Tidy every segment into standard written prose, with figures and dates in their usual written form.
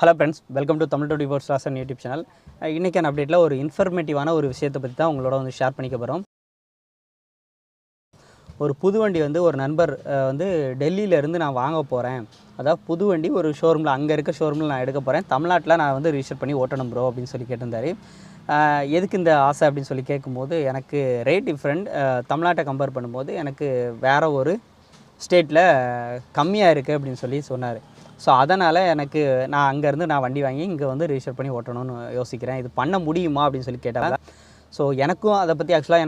Hello friends, welcome to Tamil 24 stars YouTube channel. இன்றைக்கான அப்டேட்டில் ஒரு இன்ஃபர்மேட்டிவான ஒரு விஷயத்தை பற்றி தான் உங்களோட வந்து ஷேர் பண்ணிக்க போகிறோம். ஒரு புது வண்டி வந்து ஒரு நண்பர் வந்து டெல்லியிலேருந்து நான் வாங்க போகிறேன். அதாவது புது வண்டி ஒரு ஷோரூமில், அங்கே இருக்க ஷோரூமில் நான் எடுக்க போகிறேன். தமிழ்நாட்டில் நான் வந்து ரிஜிஸ்டர் பண்ணி ஓட்டணும் ப்ரோ அப்படின்னு சொல்லி கேட்டிருந்தார். எதுக்கு இந்த ஆசை அப்படின்னு சொல்லி கேட்கும்போது, எனக்கு ரேட் டிஃப்ரெண்ட், தமிழ்நாட்டை கம்பேர் பண்ணும்போது எனக்கு வேறு ஒரு ஸ்டேட்டில் கம்மியாக இருக்குது அப்படின்னு சொல்லி சொன்னார். ஸோ அதனால் எனக்கு நான் அங்கேருந்து வண்டி வாங்கி இங்கே வந்து ரிஜிஸ்டர் பண்ணி ஓட்டணும்னு யோசிக்கிறேன். இது பண்ண முடியுமா அப்படின்னு சொல்லி கேட்டாங்க. ஸோ எனக்கும் அதை பற்றி ஆக்சுவலாக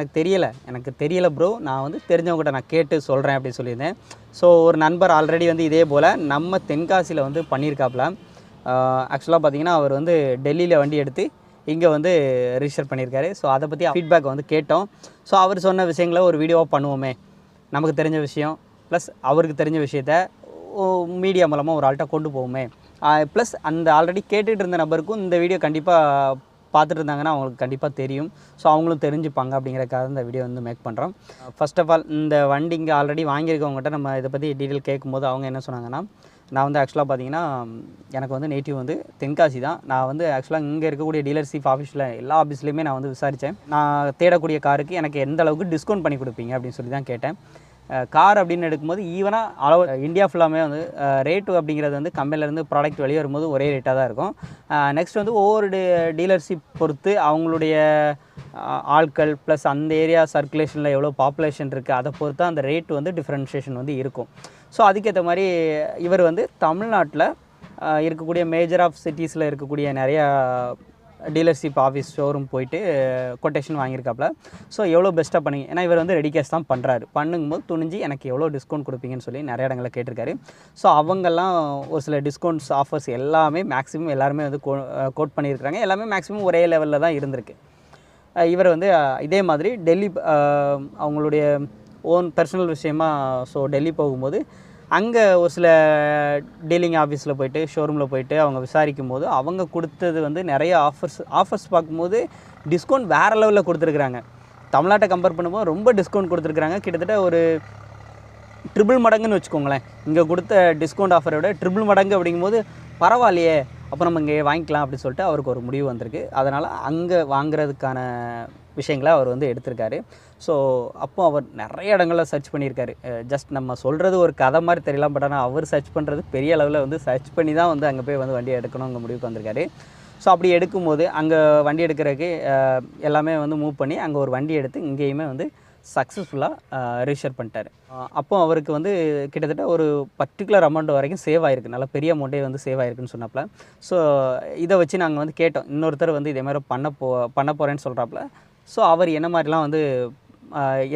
எனக்கு தெரியலை ப்ரோ, நான் வந்து தெரிஞ்சவங்ககிட்ட நான் கேட்டு சொல்கிறேன் அப்படின்னு சொல்லியிருந்தேன். ஸோ ஒரு நண்பர் ஆல்ரெடி வந்து இதே போல் நம்ம தென்காசியில் வந்து பண்ணியிருக்காப்புல. ஆக்சுவலாக பார்த்திங்கன்னா அவர் வந்து டெல்லியில் வண்டி எடுத்து இங்கே வந்து ரிஜிஸ்டர் பண்ணியிருக்காரு. ஸோ அதை பற்றி ஃபீட்பேக் வந்து கேட்டோம். ஸோ அவர் சொன்ன விஷயங்களை ஒரு வீடியோவாக பண்ணுவோமே, நமக்கு தெரிஞ்ச விஷயம் ப்ளஸ் அவருக்கு தெரிஞ்ச விஷயத்த மீடியா மூலமாக ஒரு ஆள்கிட்ட கொண்டு போவோமே, ப்ளஸ் அந்த ஆல்ரெடி கேட்டுகிட்டு இருந்த நபருக்கும் இந்த வீடியோ கண்டிப்பாக பார்த்துட்டு இருந்தாங்கன்னா அவங்களுக்கு கண்டிப்பாக தெரியும். ஸோ அவங்களும் தெரிஞ்சுப்பாங்க அப்படிங்கிறக்காக இந்த வீடியோ வந்து மேக் பண்ணுறோம். ஃபர்ஸ்ட் ஆஃப் ஆல், இந்த வண்டி இங்கே ஆல்ரெடி வாங்கியிருக்கவங்ககிட்ட நம்ம இதை பற்றி டீட்டெயில் கேட்கும்போது அவங்க என்ன சொன்னாங்கன்னா, நான் வந்து ஆக்சுவலாக பார்த்தீங்கன்னா எனக்கு வந்து நேட்டிவ் வந்து தென்காசி தான். நான் வந்து ஆக்சுவலாக இங்கே இருக்கக்கூடிய டீலர்ஷிப் ஆஃபீஸில் எல்லா ஆஃபீஸ்லேயுமே நான் வந்து விசாரித்தேன். நான் தேடக்கூடிய காருக்கு எனக்கு எந்த அளவுக்கு டிஸ்கவுண்ட் பண்ணி கொடுப்பீங்க அப்படின்னு சொல்லி தான் கேட்டேன். கார் அப்படின்னு எடுக்கும்போது ஈவனாக அளவு இந்தியா ஃபுல்லாமே வந்து ரேட்டு அப்படிங்கிறது வந்து கம்பெனிலேருந்து ப்ராடக்ட் வெளியே வரும்போது ஒரே ரேட்டாக தான் இருக்கும். நெக்ஸ்ட் வந்து ஒவ்வொரு டீலர்ஷிப் பொறுத்து அவங்களுடைய ஆட்கள் ப்ளஸ் அந்த ஏரியா சர்க்குலேஷனில் எவ்வளோ பாப்புலேஷன் இருக்குது அதை பொறுத்து அந்த ரேட்டு வந்து டிஃப்ரென்ஷியேஷன் வந்து இருக்கும். ஸோ அதுக்கேற்ற மாதிரி இவர் வந்து தமிழ்நாட்டில் இருக்கக்கூடிய மேஜர் ஆஃப் சிட்டிஸில் இருக்கக்கூடிய நிறையா டீலர்ஷிப் ஆஃபீஸ் ஷோரூம் போயிட்டு கொட்டேஷன் வாங்கியிருக்காப்புல. ஸோ எவ்வளோ பெஸ்ட்டாக பண்ணி, ஏன்னா இவர் வந்து ரெடி கேஷ் தான் பண்ணுறாரு. பண்ணும்போது துணிஞ்சு எனக்கு எவ்வளோ டிஸ்கவுண்ட் கொடுப்பீங்கன்னு சொல்லி நிறைய இடங்களில் கேட்டிருக்காரு. ஸோ அவங்கெல்லாம் ஒரு சில டிஸ்கவுண்ட்ஸ் ஆஃபர்ஸ் எல்லாமே மேக்ஸிமம் எல்லாருமே வந்து கோட் பண்ணியிருக்கிறாங்க. எல்லாமே மேக்ஸிமம் ஒரே லெவலில் தான் இருந்திருக்கு. இவர் வந்து இதே மாதிரி டெல்லி அவங்களுடைய ஓன் பர்சனல் விஷயமா ஸோ டெல்லி போகும்போது அங்கே ஒரு சில டீலிங் ஆஃபீஸில் போய்ட்டு ஷோரூமில் போய்ட்டு அவங்க விசாரிக்கும் போது அவங்க கொடுத்தது வந்து நிறைய ஆஃபர்ஸ் பார்க்கும்போது டிஸ்கவுண்ட் வேறு லெவலில் கொடுத்துருக்குறாங்க. தமிழ்நாட்டை கம்பேர் பண்ணும்போது ரொம்ப டிஸ்கவுண்ட் கொடுத்துருக்குறாங்க. கிட்டத்தட்ட ஒரு ட்ரிபிள் மடங்குன்னு வச்சுக்கோங்களேன். இங்கே கொடுத்த டிஸ்கவுண்ட் ஆஃபரை விட ட்ரிபிள் மடங்கு அப்படிங்கும்போது பரவாயில்லையே, அப்போ நம்ம இங்கே வாங்கிக்கலாம் அப்படின்னு சொல்லிட்டு அவருக்கு ஒரு முடிவு வந்திருக்கு. அதனால் அங்கே வாங்குறதுக்கான விஷயங்களை அவர் வந்து எடுத்திருக்காரு. ஸோ அப்போ அவர் நிறைய இடங்களில் சர்ச் பண்ணியிருக்காரு. ஜஸ்ட் நம்ம சொல்கிறது ஒரு கதை மாதிரி தெரியலாம், பட் ஆனால் அவர் சர்ச் பண்ணுறது பெரிய அளவில் வந்து சர்ச் பண்ணி தான் வந்து அங்கே போய் வந்து வண்டி எடுக்கணும் அங்கே முடிவுக்கு வந்திருக்காரு. ஸோ அப்படி எடுக்கும்போது அங்கே வண்டி எடுக்கிறதுக்கு எல்லாமே வந்து மூவ் பண்ணி அங்கே ஒரு வண்டி எடுத்து இங்கேயுமே வந்து சக்ஸஸ்ஃபுல்லாக ரிஜிஸ்டர் பண்ணிட்டார். அப்போ அவருக்கு வந்து கிட்டத்தட்ட ஒரு பர்டிகுலர் அமௌண்ட் வரைக்கும் சேவ் ஆகிருக்கு, நல்ல பெரிய அமௌண்ட்டே வந்து சேவ் ஆகிருக்குன்னு சொன்னாப்புல. ஸோ இதை வச்சு நாங்கள் வந்து கேட்டோம், இன்னொருத்தர் வந்து இதே மாதிரி பண்ண போகிறேன்னு சொல்கிறாப்புல. ஸோ அவர் என்ன மாதிரிலாம் வந்து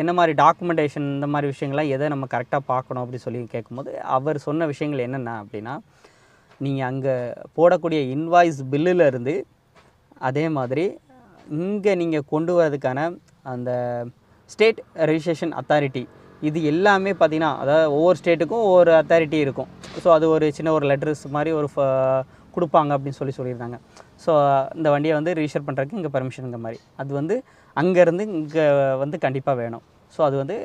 என்ன மாதிரி டாக்குமெண்டேஷன் இந்த மாதிரி விஷயங்கள்லாம் எதை நம்ம கரெக்டாக பார்க்கணும் அப்படின்னு சொல்லி கேட்கும்போது அவர் சொன்ன விஷயங்கள் என்னென்ன அப்படின்னா, நீங்கள் அங்கே போடக்கூடிய இன்வாய்ஸ் பில்லுலேருந்து அதே மாதிரி இங்கே நீங்கள் கொண்டு வரதுக்கான அந்த ஸ்டேட் ரெஜிஸ்ட்ரேஷன் அத்தாரிட்டி, இது எல்லாமே பார்த்திங்கன்னா, அதாவது ஒவ்வொரு ஸ்டேட்டுக்கும் ஒவ்வொரு அத்தாரிட்டி இருக்கும். ஸோ அது ஒரு சின்ன ஒரு லெட்டர்ஸ் மாதிரி ஒரு கொடுப்பாங்க அப்படின்னு சொல்லியிருந்தாங்க. ஸோ இந்த வண்டியை வந்து ரிஜிஸ்டர் பண்ணுறதுக்கு இங்கே பர்மிஷனுங்க மாதிரி அது வந்து அங்கேருந்து இங்கே வந்து கண்டிப்பாக வேணும். ஸோ அது வந்து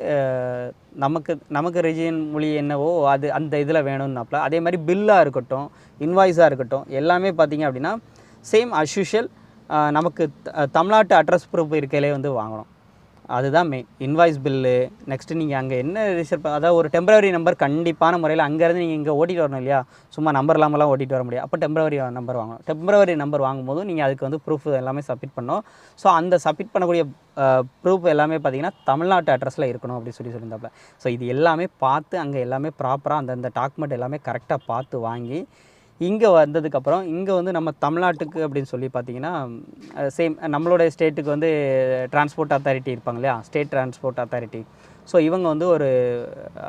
நமக்கு ரெஜியன் மொழி என்னவோ அது அந்த இதில் வேணும்னாப்ல. அதே மாதிரி பில்லாக இருக்கட்டும், இன்வாய்ஸாக இருக்கட்டும், எல்லாமே பார்த்திங்க அப்படின்னா சேம் அஸ் யூஷுவல் நமக்கு தமிழ்நாட்டு அட்ரஸ் ப்ரூஃப் இருக்கையிலே வந்து வாங்கணும். அதுதான் மெயின். இன்வாய்ஸ் பில்லு, நெக்ஸ்ட்டு நீங்கள் அங்கே என்ன ரிஜிஸ்டர் அதாவது ஒரு டெம்பரவரி நம்பர் கண்டிப்பான முறையில் அங்கேருந்து நீங்கள் இங்கே ஓட்டிகிட்டு வரணும் இல்லையா, சும்மா நம்பர் இல்லாமலாம் ஓட்டிகிட்டு வர முடியாது. அப்போ டெம்பரவரி நம்பர் வாங்கணும். டெம்பரவரி நம்பர் வாங்கும்போது நீங்கள் அதுக்கு வந்து ப்ரூஃப் எல்லாமே சப்மிட் பண்ணணும். ஸோ அந்த சப்மிட் பண்ணக்கூடிய ப்ரூஃப் எல்லாமே பார்த்திங்கன்னா தமிழ்நாட்டு அட்ரஸில் இருக்கணும் அப்படின்னு சொல்லியிருந்தாப்புல. ஸோ இது எல்லாமே பார்த்து அங்கே எல்லாமே ப்ராப்பராக அந்தந்த டாக்குமெண்ட் எல்லாமே கரெக்டாக பார்த்து வாங்கி இங்கே வந்ததுக்கப்புறம் இங்கே வந்து நம்ம தமிழ்நாட்டுக்கு அப்படின்னு சொல்லி பார்த்திங்கன்னா சேம் நம்மளோட ஸ்டேட்டுக்கு வந்து டிரான்ஸ்போர்ட் அத்தாரிட்டி இருப்பாங்க இல்லையா, ஸ்டேட் டிரான்ஸ்போர்ட் அத்தாரிட்டி. ஸோ இவங்க வந்து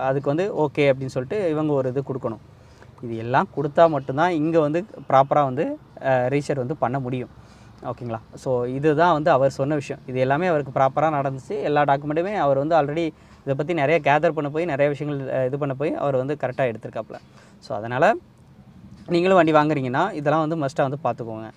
அதுக்கு வந்து ஓகே அப்படின்னு சொல்லிட்டு இவங்க ஒரு இது கொடுக்கணும். இது எல்லாம் கொடுத்தா மட்டும்தான் இங்கே வந்து ப்ராப்பராக வந்து ரிஜிஸ்டர் வந்து பண்ண முடியும். ஓகேங்களா. ஸோ இதுதான் வந்து அவர் சொன்ன விஷயம். இது எல்லாமே அவருக்கு ப்ராப்பராக நடந்துச்சு. எல்லா டாக்குமெண்ட்டுமே அவர் வந்து ஆல்ரெடி இதை பற்றி நிறைய கேதர் பண்ண போய் நிறைய விஷயங்கள் இது பண்ண போய் அவர் வந்து கரெக்டாக எடுத்திருக்காப்புல. ஸோ அதனால் நீங்களும் வண்டி வாங்குறீங்கன்னா இதெல்லாம் வந்து மஸ்ட்டாக வந்து பார்த்துக்கோங்க.